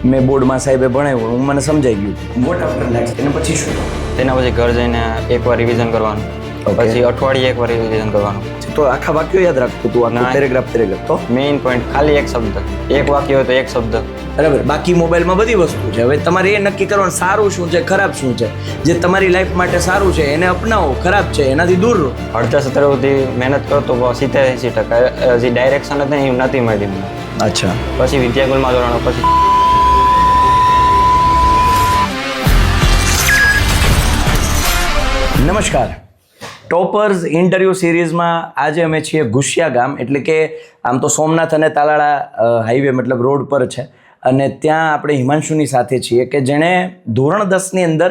મેં બોર્ડમાં સાહેબે ભણાવ્યું, હું મને સમજાઈ ગયું. What after next? એને પછી શું? તેના પછી ઘર જઈને એકવાર રિવિઝન કરવાનું, પછી અઠવાડિયે એકવાર રિવિઝન કરવાનું. તો આખા વાક્યો યાદ રાખતું તું, આખું પેરેગ્રાફ તો મેઇન પોઈન્ટ ખાલી એક શબ્દ, એક વાક્ય હોય તો એક શબ્દ. બરાબર. બાકી મોબાઈલમાં બધી વસ્તુ છે. હવે તમારે એ નક્કી કરવાનું સારું શું છે, ખરાબ શું છે. જે તમારી લાઈફ માટે સારું છે એને અપનાવો, ખરાબ છે એનાથી દૂર રહો. 70 સુધી મહેનત કરો તો 70-80%. હજી ડાયરેક્શન જ નહીં નથી મળી મને. અચ્છા. પછી વિદ્યાકુલમાં જોડાણો. પછી નમસ્કાર. ટોપર્સ ઇન્ટરવ્યૂ સિરીઝમાં આજે અમે છીએ ગુશિયા ગામ, એટલે કે આમ તો સોમનાથ અને તાલાળા હાઈવે મતલબ રોડ પર છે, અને ત્યાં આપણે હિમાંશુની સાથે છીએ કે જેણે ધોરણ 10ની અંદર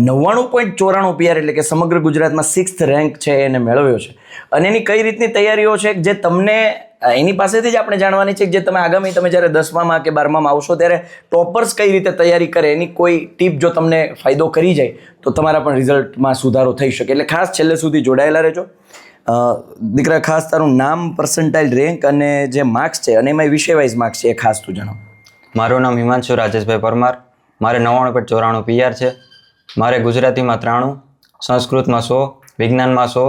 99.94 PR એટલે કે સમગ્ર ગુજરાતમાં 6th રેન્ક છે એને મેળવ્યો છે. અને એની કઈ રીતની તૈયારીઓ છે જે તમને એની પાસેથી જ આપણે જાણવાની છે, જે તમે આગામી તમે જ્યારે 10માં કે 12માં આવશો ત્યારે ટોપર્સ કઈ રીતે તૈયારી કરે એની કોઈ ટીપ જો તમને ફાયદો કરી જાય તો તમારા પણ રિઝલ્ટમાં સુધારો થઈ શકે. એટલે ખાસ છેલ્લે સુધી જોડાયેલા રહેજો. દીકરા, ખાસ તારું નામ, પર્સન્ટાઇલ, રેન્ક અને જે માર્ક્સ છે અને એમાં વિષય વાઇઝ માર્ક્સ છે એ ખાસ તું જણાવ. મારું નામ હિમાંશુ રાજેશભાઈ પરમાર. મારે 99.94 PR છે. મારે ગુજરાતીમાં 93, સંસ્કૃતમાં 100, વિજ્ઞાનમાં 100,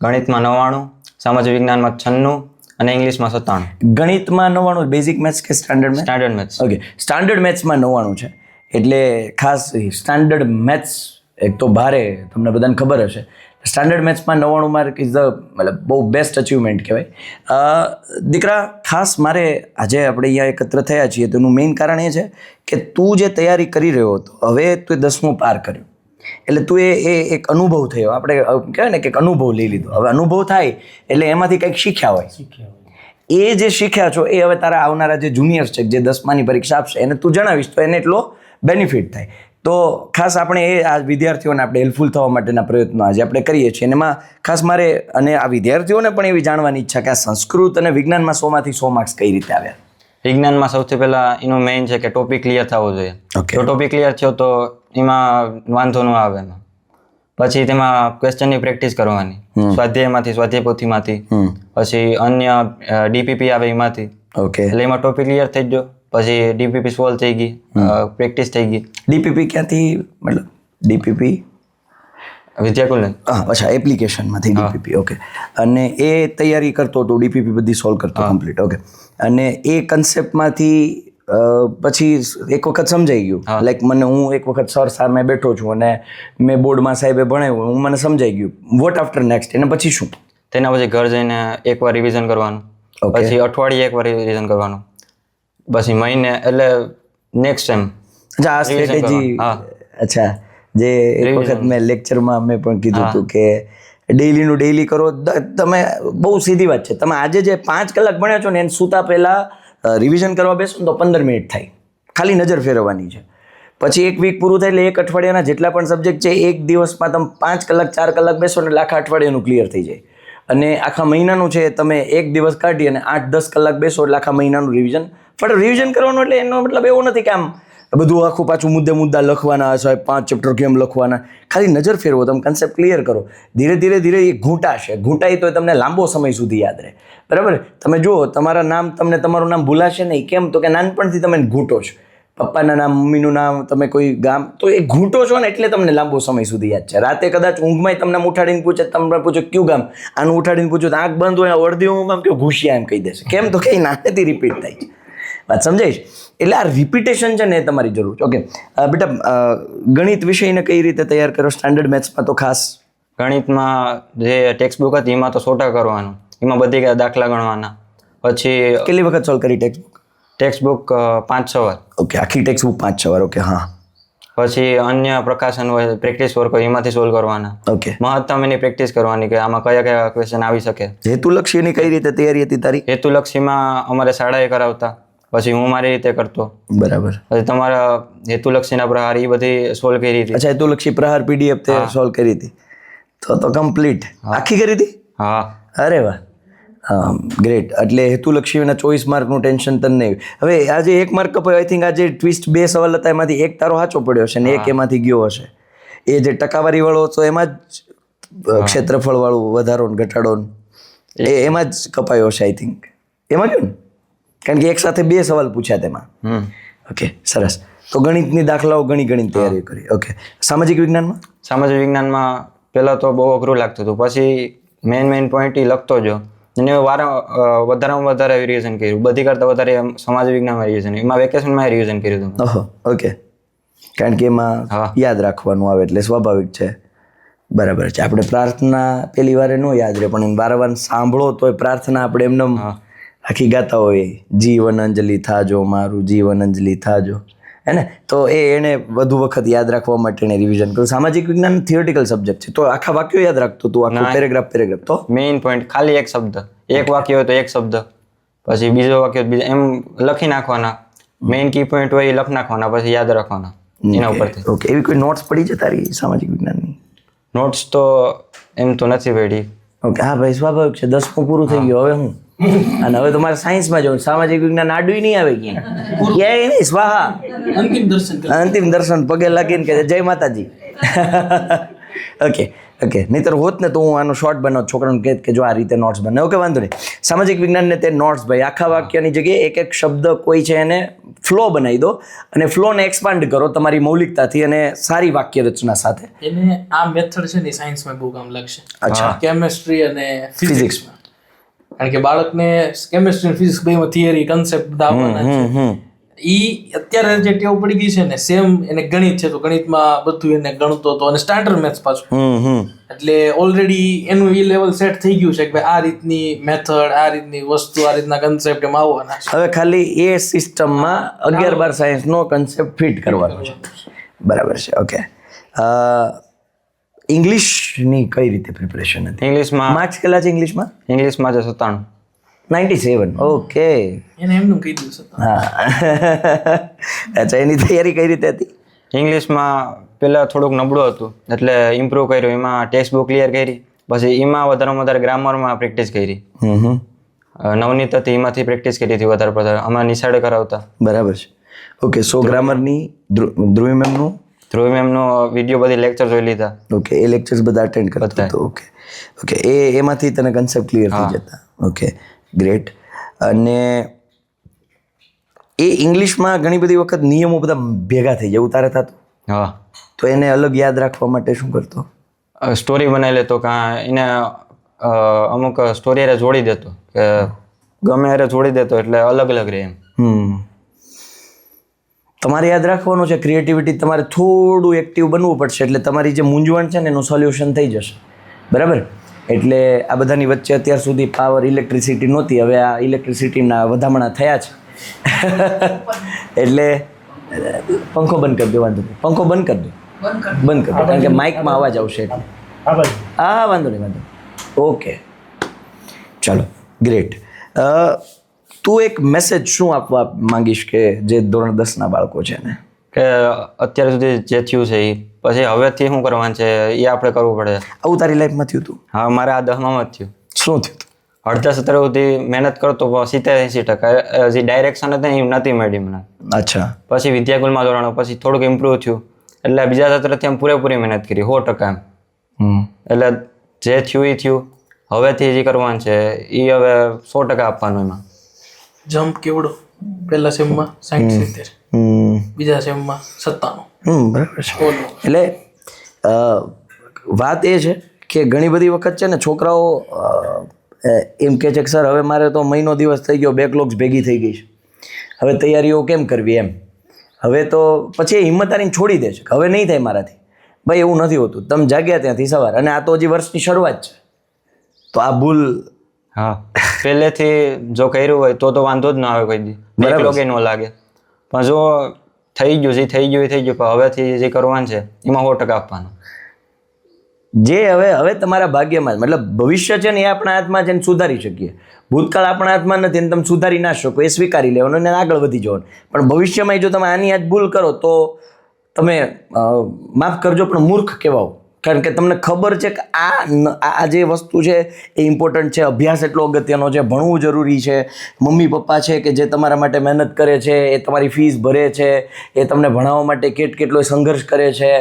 ગણિતમાં 99, સામાજિક વિજ્ઞાનમાં 96 અને ઇંગ્લિશમાં 97. ગણિતમાં 99 બેઝિક મેથ્સ કે standard maths? Standard maths. Okay, standard મેથ્સમાં 99 છે. એટલે ખાસ સ્ટાન્ડર્ડ મેથ્સ એક તો ભારે, તમને બધાને ખબર હશે. સ્ટાન્ડર્ડ મેથ્સમાં 99 માર્ક ઇઝ ધ મતલબ બહુ બેસ્ટ અચીવમેન્ટ કહેવાય. દીકરા, ખાસ મારે આજે આપણે અહીંયા એકત્ર થયા છીએ તેનું મેઇન કારણ એ છે કે તું જે તૈયારી કરી રહ્યો હતો, હવે તું 10મું પાર કર્યું, એટલે તું એ એક અનુભવ થયો. આપણે કહેવાય ને કે એક અનુભવ લઈ લીધો. હવે અનુભવ થાય એટલે એમાંથી કંઈક શીખ્યા હોય. એ જે શીખ્યા છો એ હવે તારા આવનારા જે જુનિયર્સ છે જે 10માની પરીક્ષા આપશે એને તું જણાવીશ તો એને એટલો બેનિફિટ થાય. તો ખાસ આપણે એ આ વિદ્યાર્થીઓને આપણે હેલ્પફુલ થવા માટેના પ્રયત્નો આજે આપણે કરીએ છીએ. અને એમાં ખાસ મારે અને આ વિદ્યાર્થીઓને પણ એવી જાણવાની ઈચ્છા કે આ સંસ્કૃત અને વિજ્ઞાનમાં 100માંથી 100 માર્ક્સ કઈ રીતે આવ્યા? વિજ્ઞાનમાં સૌથી પહેલાં એનું મેઇન છે કે ટોપિક ક્લિયર થવો જોઈએ. જો ટોપિક ક્લિયર થયો તો એમાં વાંધો ન આવે એમાં. પછી તેમાં ક્વેશ્ચનની પ્રેક્ટિસ કરવાની, સ્વાધ્યાયમાંથી, સ્વાધ્યાય પોથીમાંથી, પછી અન્ય DPP આવે એમાંથી. ઓકે, એટલે એમાં ટોપિક ક્લિયર થઈ ગયો. પછી DPP સોલ્વ થઈ ગઈ, પ્રેક્ટિસ થઈ ગઈ. DPP ક્યાંથી? મતલબ DPP વિદ્યાકુલ. હા, અચ્છા, એપ્લિકેશનમાંથી DPP. ઓકે. અને એ તૈયારી કરતો હતો, DPP બધી સોલ્વ કરતો કમ્પ્લીટ. ઓકે. અને એ કન્સેપ્ટમાંથી પછી એક વખત સમજાઈ ગયું, લાઈક મને, હું એક વખત સર સામે બેઠો છું અને મેં બોર્ડમાં સાહેબે ભણાવ્યું, હું મને સમજાઈ ગયું. What after next? એને પછી શું? તેના પછી ઘર જઈને એકવાર રિવિઝન કરવાનું, પછી અઠવાડિયે એકવાર રિવિઝન કરવાનું, પછી મહિને એટલે નેક્સ્ટ ટાઈમ. અચ્છા, આ સ્ટ્રેટેજી. અચ્છા, જે એક વખત મેં લેક્ચરમાં મેં પણ કીધું હતું કે ડેઈલીનું ડેઈલી કરો. તમે બહુ સીધી વાત છે. તમે આજે જે 5 કલાક ભણ્યા છો ને એને સૂતા પહેલાં રિવિઝન કરવા બેસો ને તો 15 મિનિટ થાય, ખાલી નજર ફેરવવાની છે. પછી એક વીક પૂરું થાય એટલે એક અઠવાડિયાના જેટલા પણ સબ્જેક્ટ છે એક દિવસમાં તમે 5 કલાક 4 કલાક બેસો ને આખા અઠવાડિયાનું ક્લિયર થઈ જાય. અને આખા મહિનાનું છે તમે એક દિવસ કાઢી અને 8-10 કલાક બેસો એટલે આખા મહિનાનું રિવિઝન. પણ રિવિઝન કરવાનું એટલે એનો મતલબ એવો નથી કે આમ બધું આખું પાછું મુદ્દા લખવાના, સાહેબ 5 ચેપ્ટર કેમ લખવાના. ખાલી નજર ફેરવો, તમે કન્સેપ્ટ ક્લિયર કરો. ધીરે ધીરે એ ઘૂંટાશે. ઘૂંટાય તો તમને લાંબો સમય સુધી યાદ રહે. બરાબર? તમે જુઓ, તમારા નામ, તમને તમારું નામ ભૂલાશે નહીં. કેમ? તો કે નાનપણથી તમે ઘૂંટો છો. પપ્પાના નામ, મમ્મીનું નામ, તમે કોઈ ગામ, તો એ ઘૂંટો છો ને એટલે તમને લાંબો સમય સુધી યાદ છે. રાતે કદાચ ઊંઘમાં તમને ઉઠાડીને પૂછે, તમને પૂછો કયું ગામ, આનું ઉઠાડીને પૂછો તો આંખ બંધ હોય, અડધી ઊંઘમાં કયો ઘૂસિયા એમ કહી દેશે. કેમ? તો કે નાનેથી રિપીટ થાય છે. વાત સમજાય છે? એટલે આ રિપીટેશન છે ને એ તમારી જરૂર છે. ઓકે બેટા, ગણિત વિષયને કઈ રીતે તૈયાર કરો? સ્ટાન્ડર્ડ મેથ્સમાં તો ખાસ ગણિતમાં જે ટેક્સ્ટ બુક હતી એમાં તો 100% કરવાનું, એમાં બધી દાખલા ગણવાના. પછી કેટલી વખત સોલ્વ કરી ટેક્સ્ટ બુક? ટેક્સ્ટ બુક 5-6 વાર. ઓકે, આખી ટેક્સ્ટ બુક 5-6 વાર. ઓકે, હા. પછી અન્ય પ્રકાશન હોય, પ્રેક્ટિસ વર્ક હોય, એમાંથી સોલ્વ કરવાના. ઓકે. મહત્તમ એની પ્રેક્ટિસ કરવાની કે આમાં કયા કયા ક્વેશ્ચન આવી શકે. હેતુલક્ષીની કઈ રીતે તૈયારી હતી તારી? હેતુલક્ષીમાં અમારે શાળાએ કરાવતા, પછી હું મારી રીતે કરતો. બરાબર. પછી તમારા હેતુલક્ષીના પ્રહાર એ બધી સોલ્વ કરી હતી. અચ્છા, હેતુલક્ષી પ્રહાર PDF તે સોલ્વ કરી હતી તો કમ્પ્લીટ આખી કરી હતી? હા. અરે વાહ, ગ્રેટ. એટલે હેતુલક્ષીના 24 માર્કનું ટેન્શન તને નહીં. હવે આજે 1 માર્ક કપાયો. આઈ થિંક આજે ટ્વિસ્ટ 2 સવાલ હતા, એમાંથી એક તારો સાચો પડ્યો હશે ને એક એમાંથી ગયો હશે. એ જે ટકાવારી વાળો હતો એમાં જ ક્ષેત્રફળ વાળું વધારો ને ઘટાડો એમાં જ કપાયો હશે આઈ થિંક. એમાં ગયો ને? કારણ કે એક સાથે 2 સવાલ પૂછ્યા તેમાં. ઓકે, સરસ. તો ગણિતની દાખલાઓ ઘણી તૈયારી કરી. ઓકે, સામાજિક વિજ્ઞાનમાં? સામાજિક વિજ્ઞાનમાં પહેલાં તો બહુ અઘરું લાગતું હતું, પછી મેઇન પોઈન્ટ એ લખતો જો અને વધારેમાં વધારે રિવિઝન કર્યું, બધી કરતાં વધારે સામાજિક વિજ્ઞાનમાં રિવિઝન, એમાં વેકેશનમાં રિવિઝન કર્યું હતું. ઓહો, ઓકે. કારણ કે એમાં યાદ રાખવાનું આવે એટલે સ્વાભાવિક છે. બરાબર છે. આપણે પ્રાર્થના પેલી વારે ન યાદ રહે, પણ વારંવાર સાંભળો તો એ પ્રાર્થના આપણે એમને આખી ગાતા હોય, જીવન અંજલિ થાજો મારું, જીવન અંજલિ થાજો, હે ને? તો એને વધુ વખત યાદ રાખવા માટે એને રિવિઝન કર્યું. સામાજિક વિજ્ઞાન થિયોરિટિકલ સબ્જેક્ટ છે, તો આખા વાક્યો યાદ રાખતો તું, આખું પેરેગ્રાફ તો મેઇન પોઈન્ટ ખાલી એક શબ્દ, એક વાક્ય હોય તો એક શબ્દ, પછી બીજો વાક્ય બીજો, એમ લખી નાખવાના. મેઇન કી પોઈન્ટ હોય એ લખી નાખવાના, પછી યાદ રાખવાના એના ઉપરથી. ઓકે. એવી કોઈ નોટ્સ પડી છે તારી સામાજિક વિજ્ઞાનની? નોટ્સ તો એમ તો નથી પડી. ઓકે. હા ભાઈ, સ્વાભાવિક છે. 10મું પૂરું થઈ ગયું, હવે હું અને હવે તો મારે સાયન્સમાં જવું. સામાજિક વિજ્ઞાન આડું નહીં આવે ક્યાંય નહીં. સ્વાહા, અંતિમ દર્શન પગે લાગીને કે જય માતાજી. ઓકે. નહીતર હોત ને તો હું આનો શોર્ટ બનાવ, છોકરાને કહે કે જો આ રીતે નોટ્સ બને. ઓકે, વાંધો નહીં. સામાજિક વિજ્ઞાનને તે નોટ્સ ભાઈ આખા વાક્યની જગ્યાએ એક શબ્દ કોઈ છે એને ફ્લો બનાવી દો અને ફ્લોને એક્સપાન્ડ કરો તમારી મૌલિકતાથી અને સારી વાક્ય રચના સાથે. એને આ મેથડ છે ને સાયન્સમાં બહુ કામ લાગશે. અચ્છા. કેમેસ્ટ્રી અને ફિઝિક્સમાં, કારણ કે બાળકને કેમેસ્ટ્રી અને ફિઝિક્સ બેમાં થિયરી કન્સેપ્ટ બધા આવવાના છે. ઈ અત્યારે જે ટેવ પડી ગઈ છે ને, સેમ એને ગણિત છે તો ગણિતમાં બધું એને ગણતો હતો અને સ્ટાન્ડર્ડ મેથ્સ પાછું, એટલે ઓલરેડી એનું ઈ લેવલ સેટ થઈ ગયું છે કે ભાઈ આ રીતની મેથડ, આ રીતની વસ્તુ, આ રીતના કન્સેપ્ટ એમ આવવાના છે. હવે ખાલી એ સિસ્ટમમાં 11-12 સાયન્સનો કન્સેપ્ટ ફિટ કરવાનો છે. બરાબર છે. ઓકે. ઇંગ્લિશની કઈ રીતે પ્રિપરેશન હતી? ઇંગ્લિશમાં માર્ક્સ કેટલા છે ઇંગ્લિશમાં? ઇંગ્લિશમાં છે 97. 97. ઓકે. એને એમનું કહી દઉં છે. હા. અચ્છા, એની તૈયારી કઈ રીતે હતી? ઇંગ્લિશમાં પહેલાં થોડુંક નબળું હતું, એટલે ઇમ્પ્રૂવ કર્યું. એમાં ટેક્સ્ટ બુક ક્લિયર કરી, પછી એમાં વધારેમાં વધારે ગ્રામરમાં પ્રેક્ટિસ કરી. નવનીત હતી એમાંથી પ્રેક્ટિસ કરી હતી વધારે પડતા, આમાં નિશાળે કરાવતા. બરાબર છે. ઓકે. સો ગ્રામરની ધ્રુવી મેમનો વિડીયો બધી લેક્ચર જોઈ લીધા. ઓકે. એ લેક્ચર્સ બધા અટેન્ડ કરતા હતા. ઓકે. એમાંથી તને કન્સેપ્ટ ક્લિયર થઈ જતા. Okay, great. અને એ ઇંગ્લિશમાં ઘણી બધી વખત નિયમો બધા ભેગા થઈ જાય, ઉતારે થતું. હા. તો એને અલગ યાદ રાખવા માટે શું કરતો? સ્ટોરી બનાવી લેતો, કાં એને અમુક સ્ટોરી અરે જોડી દેતો, કે ગમે અરે જોડી દેતો એટલે અલગ અલગ રહે એમ. તમારે યાદ રાખવાનું છે, ક્રિએટિવિટી તમારે થોડું એક્ટિવ બનવું પડશે, એટલે તમારી જે મૂંઝવણ છે ને એનું સોલ્યુશન થઈ જશે. બરાબર? એટલે આ બધાની વચ્ચે અત્યાર સુધી પાવર, ઇલેક્ટ્રિસિટી નહોતી, હવે આ ઇલેક્ટ્રિસિટીના વધામણા થયા છે. એટલે પંખો બંધ કરી દો, વાંધો નહીં. પંખો બંધ કરી દો, કારણ કે માઇકમાં અવાજ આવશે એટલે. હા, વાંધો નહીં. ઓકે, ચાલો, ગ્રેટ. તું એક મેસેજ શું આપવા માંગીશ કે જે ધોરણ 10ના બાળકો છે ને? કે અત્યાર સુધી જે થયું છે એ પછી હવેથી શું કરવાનું છે એ આપણે કરવું પડે. આવું તારી લાઈફમાં થયું હતું? હા, મારે આ 10માં જ થયું. શું થયું હતું? અડધા સત્ર સુધી મહેનત કરતો, 70-80% જે ડાયરેક્શન હતી એ નથી મળી મને. અચ્છા. પછી વિદ્યાકુલમાં ધોરણ પછી થોડુંક ઇમ્પ્રૂવ થયું, એટલે બીજા સત્રથી આમ પૂરેપૂરી મહેનત કરી 100% એમ. એટલે જે થયું એ થયું. હવેથી જે કરવાનું છે એ હવે 100% આપવાનું. એમાં જમ્પ કેવડો? પહેલા સેમમાં 60-70, બીજા સેમમાં 97. બરાબર છે. એટલે વાત એ છે કે ઘણી બધી વખત છે ને છોકરાઓ એમ કહે છે કે સર હવે મારે તો મહિનો દિવસ થઈ ગયો, બેકલોગ્સ ભેગી થઈ ગઈ છે, હવે તૈયારીઓ કેમ કરવી એમ. હવે તો પછી એ હિંમત હારીને છોડી દે છે કે હવે નહીં થાય મારાથી. ભાઈ એવું નથી હોતું. તમે જાગ્યા ત્યાંથી સવાર, અને આ તો હજી વર્ષની શરૂઆત છે, તો આ ભૂલ હા પહેલેથી જો કર્યું હોય તો વાંધો જ ના આવે કોઈ દી, બેકલોગ ન લાગે. પણ જો થઈ ગયું જે થઈ ગયું એ થઈ ગયું, પણ હવેથી જે કરવાનું છે એમાં 100% આપવાનું. જે હવે તમારા ભાગ્યમાં, મતલબ ભવિષ્ય છે ને એ આપણા હાથમાં છે ને સુધારી શકીએ. ભૂતકાળ આપણા હાથમાં નથી ને તમે સુધારી ના શકો, એ સ્વીકારી લેવાનું અને આગળ વધી જવાનું. પણ ભવિષ્યમાં જો તમે આની આજ ભૂલ કરો તો તમે માફ કરજો પણ મૂર્ખ કહેવાઓ. કારણ કે તમને ખબર છે કે આ જે વસ્તુ છે એ ઇમ્પોર્ટન્ટ છે, અભ્યાસ એટલો અગત્યનો છે, ભણવું જરૂરી છે. મમ્મી પપ્પા છે કે જે તમારા માટે મહેનત કરે છે, એ તમારી ફીસ ભરે છે, એ તમને ભણાવવા માટે કેટલો સંઘર્ષ કરે છે,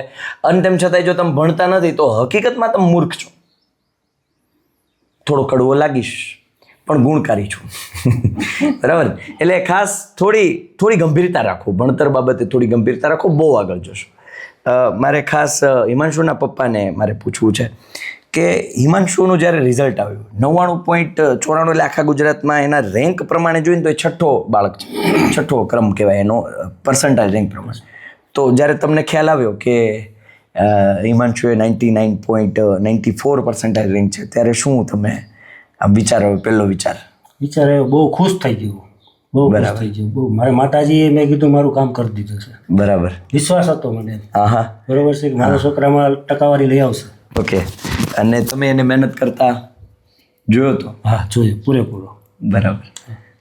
અને તેમ છતાંય જો તમે ભણતા નથી તો હકીકતમાં તમે મૂર્ખ છો. થોડો કડવો લાગીશ, પણ ગુણકારી છું. બરાબર. એટલે ખાસ થોડી ગંભીરતા રાખો, ભણતર બાબતે થોડી ગંભીરતા રાખો, બહુ આગળ જશો. મારે ખાસ હિમાંશુના પપ્પાને મારે પૂછવું છે કે હિમાંશુનું જ્યારે રિઝલ્ટ આવ્યું 99.94, એટલે આખા ગુજરાતમાં એના રેન્ક પ્રમાણે જોઈને તો એ છઠ્ઠો બાળક છે, છઠ્ઠો ક્રમ કહેવાય એનો પર્સન્ટાઇલ રેન્ક પ્રમાણે. તો જ્યારે તમને ખ્યાલ આવ્યો કે હિમાંશુએ 99.94% રેન્ક છે, ત્યારે શું તમે વિચાર આવ્યો? પહેલો વિચાર આવ્યો બહુ ખુશ થઈ ગયું, બહુ ખુશ થઈ ગયું. બહુ મારા માતાજીએ મેં કીધું મારું કામ કરી દીધું છે. બરાબર. વિશ્વાસ હતો મને. હા, બરોબર છે કે મારા છોકરામાં ટકાવારી લઈ આવશે. ઓકે. અને તમે એને મહેનત કરતા જોયો તો? હા, જોયું પૂરેપૂરો. બરાબર.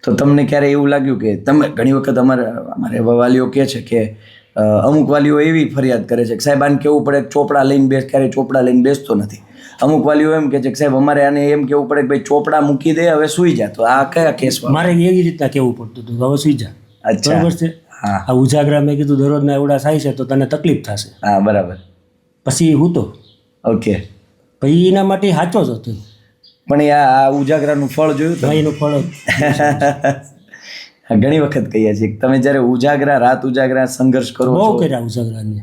તો તમને ક્યારે એવું લાગ્યું કે તમે ઘણી વખત અમારે વાલીઓ કહે છે કે અમુક વાલીઓ એવી ફરિયાદ કરે છે કે સાહેબ આને કેવું પડે ચોપડા લઈને બેસ, ક્યારે ચોપડા લઈને બેસતો નથી. અમુક વાલીઓ એમ કહે છે કે સાહેબ અમારે આને એમ કેવું પડે કે ભાઈ ચોપડા મૂકી દે, હવે સુઈ જા. તો આ કયા કેસમાં? મારે એવી રીતના કેવું પડતું હતું, હવે સુઈ જા. બરોબર છે. આ ઉજાગરા મેં કીધું દરરોજના એવડા થાય છે તો તને તકલીફ થશે. હા, બરાબર. પછી હું તો ઓકે. પછી એના માટે સાચો જ હતો. પણ આ ઉજાગરાનું ફળ જોયું તો? એનું ફળ ઘણી વખત કહીએ છીએ તમે જ્યારે ઉજાગરા, રાત ઉજાગરા સંઘર્ષ કરો બહુ છો. કર્યા ઉજાગરાને.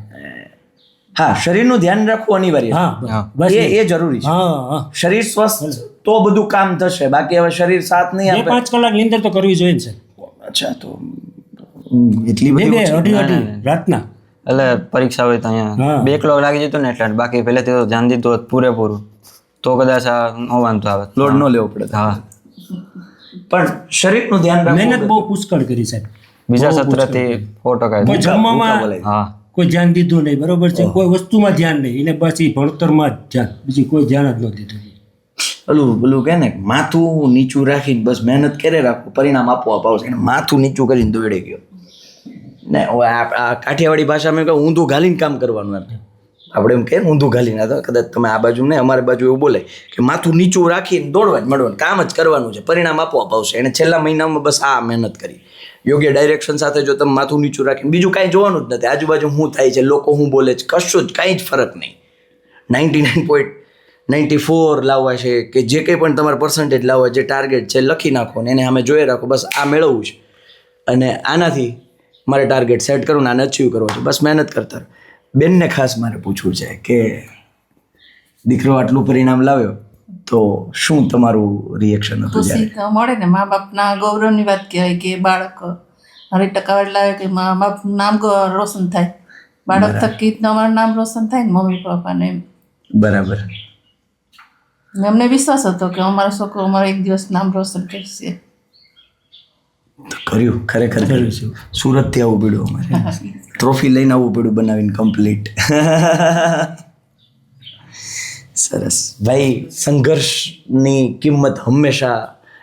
હા, શરીરનું ધ્યાન રાખવું અનિવાર્ય હા, બસ એ જરૂરી છે. હા, શરીર સ્વસ્થ તો બધું કામ થશે, બાકી હવે શરીર સાથ નહીં આપે. 5 કલાક નીંદર તો કરવી જોઈએ ને. અચ્છા, તો એટલી બધી અઢી રાતના એટલે પરીક્ષા હોય તો અહીંયા બેકલોગ લાગી જતો ને એટલે, બાકી પહેલેથી તો ધ્યાન દીધું હોત પૂરેપૂરું તો કદાચ આ ન વાંધો આવે, લોડ ન લેવો પડે. હા, પણ શરીરનું ધ્યાન રાખવું. મહેનત બહુ પુષ્કળ કરી સાહેબ. બીજા સત્રથી 4%. કોઈ જમવામાં હા, કોઈ ધ્યાન દીધું નહીં. બરોબર છે. કોઈ વસ્તુમાં ધ્યાન નહીં, એને બસ એ ભણતરમાં જ ધ્યાન, બીજી કોઈ ધ્યાન જ ન દીધું. પેલું કે ને માથું નીચું રાખીને બસ મહેનત કરે રાખવું, પરિણામ આપોઆપ આવશે. એને માથું નીચું કરીને દોડે ગયો ને. આ કાઠિયાવાડી ભાષામાં કહે ઊંધું ઘાલીને કામ કરવાનું. આપણે એમ કહે ઊંધું ઘાલીને, તો કદાચ તમે આ બાજુ ને અમારી બાજુ એવું બોલે કે માથું નીચું રાખીને દોડવા જ મળવાનું, કામ જ કરવાનું છે, પરિણામ આપોઆપ આવશે. એને છેલ્લા મહિનામાં બસ આ મહેનત કરી, યોગ્ય ડાયરેક્શન સાથે. જો તમે માથું નીચું રાખીને બીજું કાંઈ જોવાનું જ નથી, આજુબાજુ શું થાય છે, લોકો શું બોલે છે, કશું જ કાંઈ જ ફરક નહીં. 99.94 લાવવા છે કે જે કંઈ પણ તમારે પર્સન્ટેજ લાવવા, જે ટાર્ગેટ છે લખી નાખો ને એને સામે જોઈ રાખો, બસ આ મેળવવું છે અને આનાથી મારે ટાર્ગેટ સેટ કરવું ને આને અચીવ કરવો છે, બસ મહેનત કરતા રહો. બેનને ખાસ મારે પૂછવું છે કે દીકરો આટલું પરિણામ લાવ્યો તો શું તમારું રિએક્શન હતું? ખુશી તો મળે ને, મા બાપના ગૌરવની વાત કહેવાય કે બાળક હવે ટકાવારી લાવે કે મા બાપનું નામ રોશન થાય, બાળક થકી તમારું નામ રોશન થાય ને મમ્મી પપ્પાને. બરાબર. અમને વિશ્વાસ હતો કે અમારો છોકરો અમારો એક દિવસ નામ રોશન કરશે. કર્યું, ખરેખર કર્યું છે. સુરતથી આવવું પડ્યું, અમારે ટ્રોફી લઈને આવવું પડ્યું બનાવીને કમ્પ્લીટ. સરસ ભાઈ. સંઘર્ષની કિંમત હંમેશા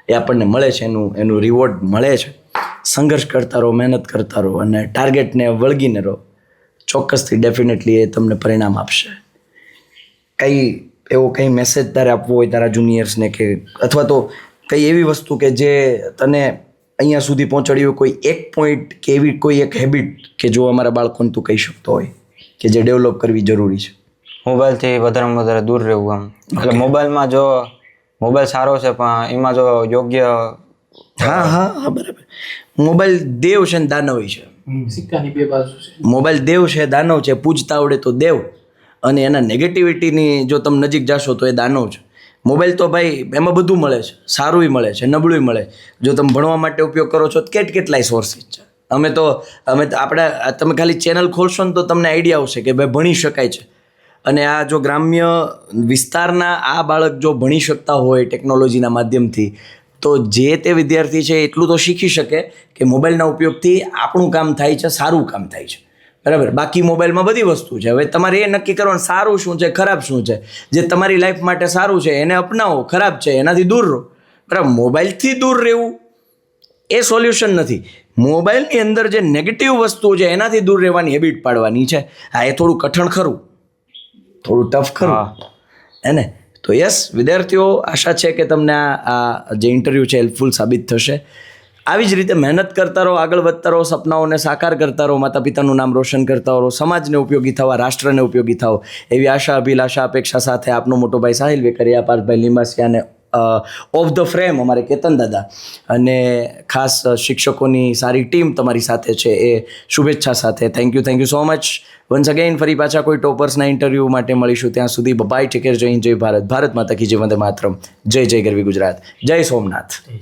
એ આપણને મળે છે, એનું રિવોર્ડ મળે છે. સંઘર્ષ કરતા રહો, મહેનત કરતા રહો અને ટાર્ગેટને વળગીને રહો, ચોક્કસથી ડેફિનેટલી એ તમને પરિણામ આપશે. કંઈ મેસેજ તારે આપવો હોય તારા જુનિયર્સને, કે અથવા તો કંઈ એવી વસ્તુ કે જે તને અહીંયા સુધી પહોંચાડી હોય, કોઈ એક પોઈન્ટ કે એવી કોઈ એક હેબિટ કે જો અમારા બાળકોને તું કહી શકતો હોય કે જે ડેવલપ કરવી જરૂરી છે? મોબાઈલથી વધારેમાં વધારે દૂર રહેવું આમ. એટલે મોબાઈલમાં જો મોબાઈલ સારો છે પણ એમાં જો યોગ્ય. હા, બરાબર. મોબાઈલ દેવ છે ને દાનવ છે. સિક્કાની બે બાજુ છે. મોબાઈલ દેવ છે, દાનવ છે. પૂજતા આવડે તો દેવ, અને એના નેગેટિવિટીની જો તમે નજીક જાશો તો એ દાનવ છે. મોબાઈલ તો ભાઈ એમાં બધું મળે છે, સારું મળે છે, નબળું મળે. જો તમે ભણવા માટે ઉપયોગ કરો છો તો કેટલાય સોર્સિસ છે. અમે તો આપણે તમે ખાલી ચેનલ ખોલશો ને તો તમને આઈડિયા આવશે કે ભાઈ ભણી શકાય છે. અને આ જો ગ્રામ્ય વિસ્તારના આ બાળક જો ભણી શકતા હોય ટેકનોલોજીના માધ્યમથી, તો જે તે વિદ્યાર્થી છે એટલું તો શીખી શકે કે મોબાઈલના ઉપયોગથી આપણું કામ થાય છે, સારું કામ થાય છે. બરાબર. બાકી મોબાઈલમાં બધી વસ્તુ છે. હવે તમારે એ નક્કી કરવાનું સારું શું છે, ખરાબ શું છે. જે તમારી લાઈફ માટે સારું છે એને અપનાવો, ખરાબ છે એનાથી દૂર રહો. બરાબર. મોબાઈલથી દૂર રહેવું એ સોલ્યુશન નથી. મોબાઈલની અંદર જે નેગેટિવ વસ્તુ છે એનાથી દૂર રહેવાની હેબિટ પાડવાની છે. હા, એ થોડું કઠણ ખરું, થોડું ટફ ખરું એને. તો યસ વિદ્યાર્થીઓ, આશા છે કે તમને આ જે ઇન્ટરવ્યૂ છે હેલ્પફુલ સાબિત થશે. આવી જ રીતે મહેનત કરતા રહો, આગળ વધતા રહો, સપનાઓને સાકાર કરતા રહો, માતા પિતાનું નામ રોશન કરતા રહો, સમાજને ઉપયોગી થવા, રાષ્ટ્રને ઉપયોગી થાઓ, એવી આશા, અભિલાષા, અપેક્ષા સાથે આપનો મોટો ભાઈ સાહિલ વેકરિયા, પાર્થભાઈ લીંબાસિયા અને ઓફ ધ ફ્રેમ અમારે કેતન દાદા અને ખાસ શિક્ષકોની સારી ટીમ તમારી સાથે છે એ શુભેચ્છા સાથે thank you so much once again. ફરી પાછા કોઈ ટોપર્સના ઇન્ટરવ્યૂ માટે મળીશું. ત્યાં સુધી બાય, ટેક કેર, જય હિન્દ, જય ભારત, ભારત માતા કી જય, વંદે માતરમ, જય ગરવી ગુજરાત, જય સોમનાથ.